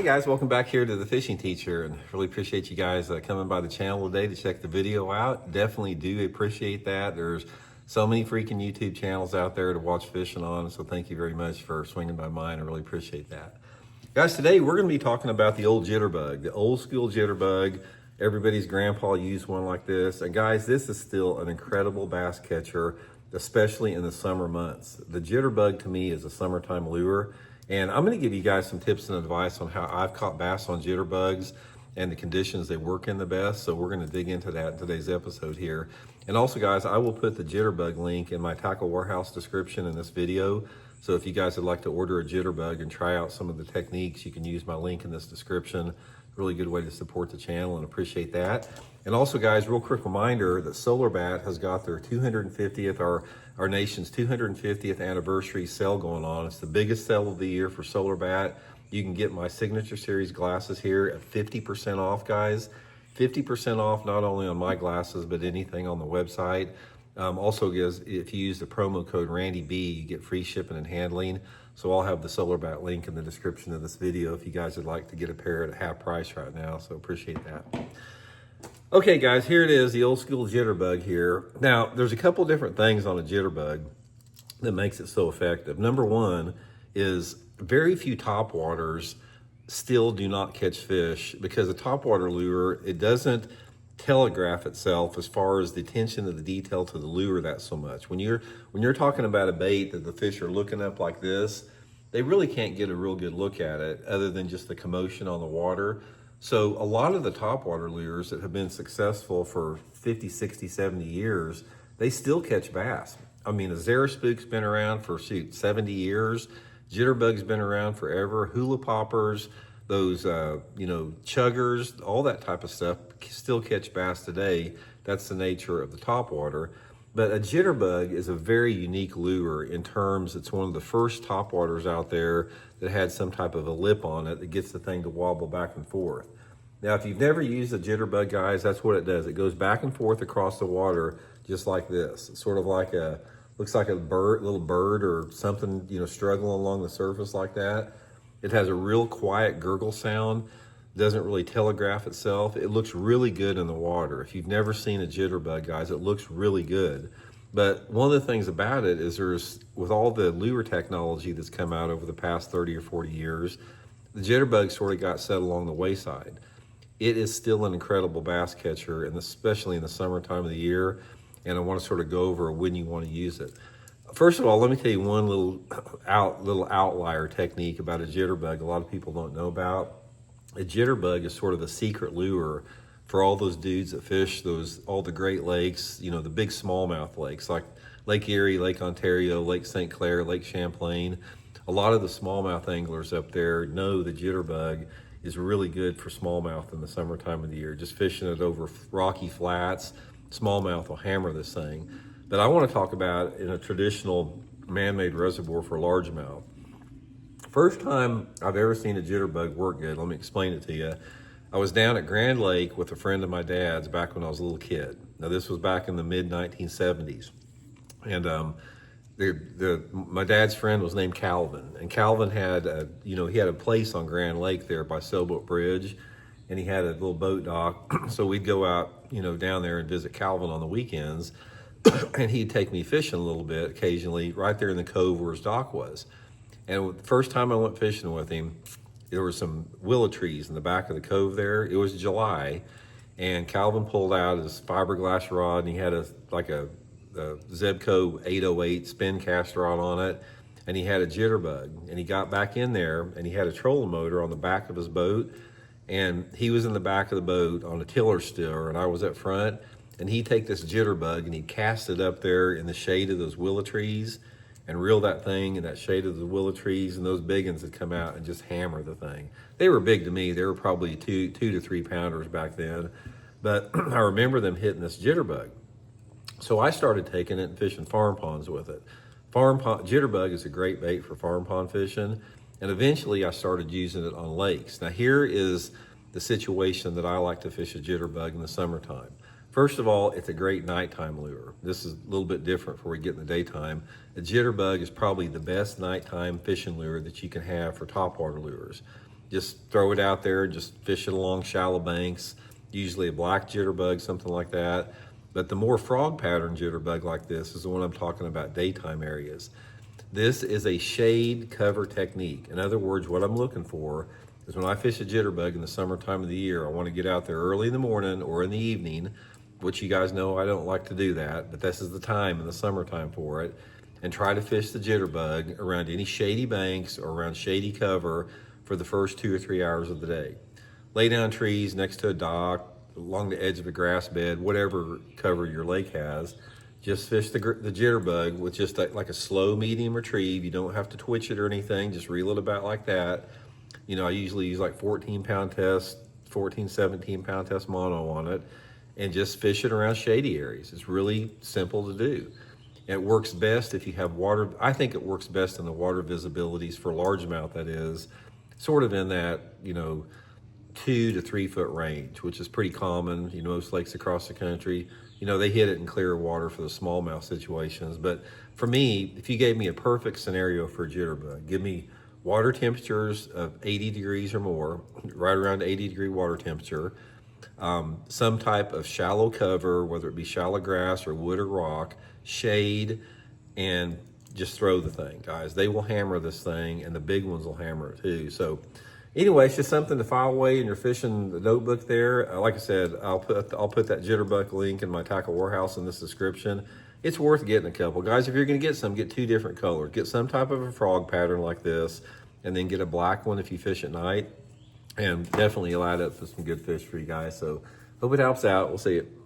Hey guys, welcome back here to the Fishing Teacher, and really appreciate you guys coming by the channel today to check the video out. Definitely do appreciate that. There's so many freaking YouTube channels out there to watch fishing on, so thank you very much for swinging by mine. I really appreciate that. Guys, today we're going to be talking about the old jitterbug, the old school jitterbug. Everybody's grandpa used one like this, and guys, this is still an incredible bass catcher, especially in the summer months. The jitterbug to me is a summertime lure. And I'm going to give you guys some tips and advice on how I've caught bass on jitterbugs and the conditions they work in the best. So we're going to dig into that in today's episode here. And also guys, I will put the jitterbug link in my Tackle Warehouse description in this video. So if you guys would like to order a jitterbug and try out some of the techniques, you can use my link in this description. Really good way to support the channel and appreciate that. And also guys, real quick reminder that Solar Bat has got their 250th, our nation's 250th anniversary sale going on. It's the biggest sale of the year for Solar Bat. You can get my Signature Series glasses here at 50% off, guys. 50% off not only on my glasses, but anything on the website. Also, guys, if you use the promo code RandyB, you get free shipping and handling. So I'll have the Solar Bat link in the description of this video if you guys would like to get a pair at half price right now. So appreciate that. Okay guys, here it is, the old school jitterbug here. Now, there's a couple different things on a jitterbug that makes it so effective. Number one is very few topwaters still do not catch fish because a topwater lure, it doesn't telegraph itself as far as the attention to the detail to the lure that so much. When you're talking about a bait that the fish are looking up like this, they really can't get a real good look at it other than just the commotion on the water. So a lot of the topwater lures that have been successful for 50, 60, 70 years, they still catch bass. I mean, a Zara Spook's been around for, 70 years. Jitterbug's been around forever. Hula poppers, those, chuggers, all that type of stuff still catch bass today. That's the nature of the topwater. But a jitterbug is a very unique lure in terms, it's one of the first topwaters out there that had some type of a lip on it that gets the thing to wobble back and forth. Now, if you've never used a jitterbug, guys, that's what it does. It goes back and forth across the water just like this. It's sort of like looks like a little bird or something, struggling along the surface like that. It has a real quiet gurgle sound. Doesn't really telegraph itself. It looks really good in the water. If you've never seen a jitterbug, guys, it looks really good. But one of the things about it is with all the lure technology that's come out over the past 30 or 40 years, the jitterbug sort of got set along the wayside. It is still an incredible bass catcher, and especially in the summertime of the year. And I want to sort of go over when you want to use it. First of all, let me tell you one little outlier technique about a jitterbug a lot of people don't know about. A jitterbug is sort of a secret lure for all those dudes that fish all the Great Lakes, the big smallmouth lakes like Lake Erie, Lake Ontario, Lake St. Clair, Lake Champlain. A lot of the smallmouth anglers up there know the jitterbug is really good for smallmouth in the summertime of the year. Just fishing it over rocky flats, smallmouth will hammer this thing. But I want to talk about in a traditional man-made reservoir for largemouth. First time I've ever seen a jitterbug work good, let me explain it to you. I was down at Grand Lake with a friend of my dad's back when I was a little kid. Now this was back in the mid-1970s. And my dad's friend was named Calvin. And Calvin had, he had a place on Grand Lake there by Sailboat Bridge. And he had a little boat dock. So we'd go out, down there and visit Calvin on the weekends. And he'd take me fishing a little bit occasionally right there in the cove where his dock was. And the first time I went fishing with him, there were some willow trees in the back of the cove there. It was July, and Calvin pulled out his fiberglass rod, and he had a Zebco 808 spin cast rod on it, and he had a jitterbug. And he got back in there, and he had a trolling motor on the back of his boat, and he was in the back of the boat on a tiller stir, and I was up front, and he'd take this jitterbug, and he'd cast it up there in the shade of those willow trees, and reel that thing in that shade of the willow trees, and those big ones would come out and just hammer the thing. They were big to me. They were probably two to 3 pounders back then. But I remember them hitting this jitterbug. So I started taking it and fishing farm ponds with it. Jitterbug is a great bait for farm pond fishing. And eventually I started using it on lakes. Now here is the situation that I like to fish a jitterbug in the summertime. First of all, it's a great nighttime lure. This is a little bit different before we get in the daytime. A jitterbug is probably the best nighttime fishing lure that you can have for topwater lures. just throw it out there, just fish it along shallow banks, usually a black jitterbug, something like that. But the more frog pattern jitterbug like this is the one I'm talking about, daytime areas. This is a shade cover technique. In other words, what I'm looking for is when I fish a jitterbug in the summertime of the year, I want to get out there early in the morning or in the evening, which you guys know I don't like to do that, but this is the time in the summertime for it, and try to fish the jitterbug around any shady banks or around shady cover for the first 2 or 3 hours of the day. Lay down trees next to a dock, along the edge of a grass bed, whatever cover your lake has. Just fish the jitterbug with just like a slow medium retrieve. You don't have to twitch it or anything, just reel it about like that. You know, I usually use like 14-pound test, 14, 17-pound test mono on it, and just fish it around shady areas. It's really simple to do. It works best if you have water. I think it works best in the water visibilities for largemouth, that is, sort of in that, you know, 2 to 3 foot range, which is pretty common. You know, most lakes across the country, you know, they hit it in clear water for the smallmouth situations. But for me, if you gave me a perfect scenario for a jitterbug, give me water temperatures of 80 degrees or more, right around 80-degree water temperature, some type of shallow cover, whether it be shallow grass or wood or rock, shade, and just throw the thing, guys. They will hammer this thing, and the big ones will hammer it too. So anyway, it's just something to file away in your fishing notebook there. Like I said, I'll put that jitterbug link in my Tackle Warehouse in this description. It's worth getting a couple. Guys, if you're gonna get some, get 2 different colors. Get some type of a frog pattern like this, and then get a black one if you fish at night. And definitely you'll add up to some good fish for you guys. So hope it helps out. We'll see you.